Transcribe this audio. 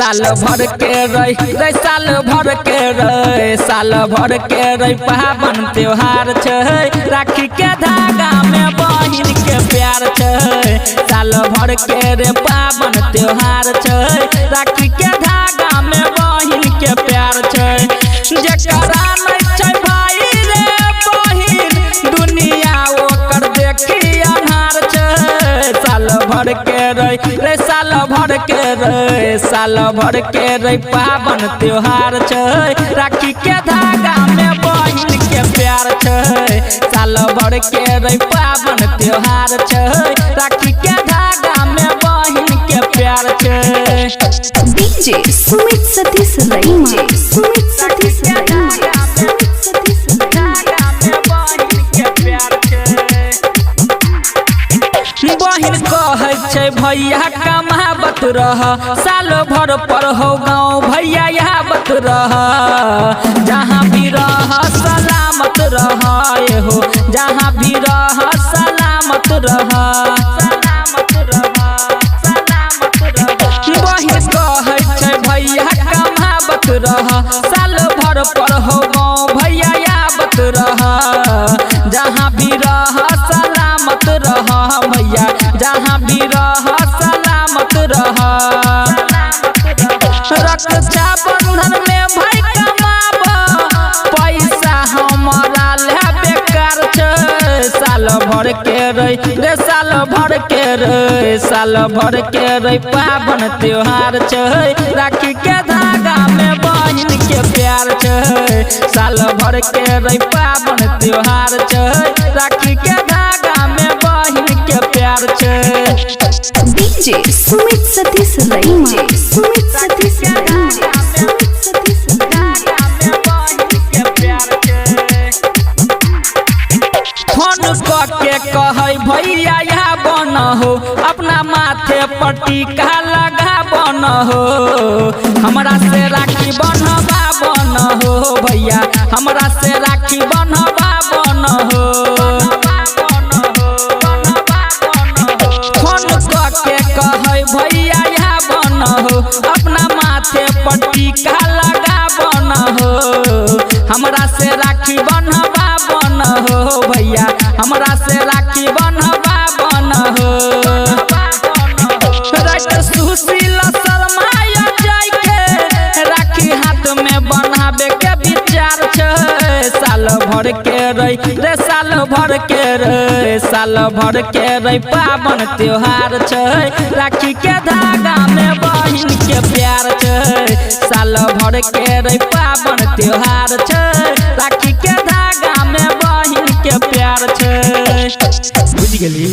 साल भर के रे साल भर के रे साल भर के रे पावन त्योहार छै राखी के धागा में बहिन के प्यार छै साल भर के रे पावन त्योहार छै राखी के धागा में बहिन के प्यार छै जेकरा नहीं छै भाई रे बहिन दुनिया ओकर देखी अन्हार छै साल भर के रे साल भर के रे साल भर के रे पावन त्योहार छै राखी के धागा में बहिन के प्यार छै साल भर के रे पावन त्योहार छै राखी के धागा में बहिन के प्यार छै डीजे सुमित सतीश रईमा सुमित सतीश रईमा बहिन कहे छै भैया कमाबत रह साल भर पर हो गाँव भैया याबत रह जहाँ भी रह सलामत रह हो जहाँ भी रह सलामत रह बहिन कहे छै भैया कमाबत रह साल भर पर हो गाँव भैया याबत रह जहाँ भी रह सलामत रह भैया जहाँ भी रह सलामत रह रक्षा बंधन में भाई कमाब पैसा हमारा ले बेकार छै साल भर के रे साल भर के रे साल भर के रे पावन त्योहार छै राखी के धागा में बहिन के प्यार छै साल भर के रे पावन त्योहार छै राखी के धागा में बहिन के प्यार छै डीजे सुमित सतीश रईमा सुमित सतीश रईमा सुमित सतीश फोन के कहे भैया यहाँ बन हो अपना माथे पर टीका लगा बन हो हमरा से राखी बन्हवा बन हो भैया हमरा से राखी बन्हवा बन हो फोन के कहे भैया यहाँ बन हो अपना माथे पर टीका लगा बन हो हमरा से राखी बन्हवा बन हो भैया हमरा से राखी बन्हवा बन हो सुशील शर्मा जाय के राखी हाथ में बन्हाबे के विचार छै साल भर के रे साल भर के रे साल भर के रे पावन त्योहार छै राखी के धागा में बहिन के प्यार छै साल भर के रे पावन त्योहार छै राखी के धागा में बहिन के प्यार छै बुझ गेली।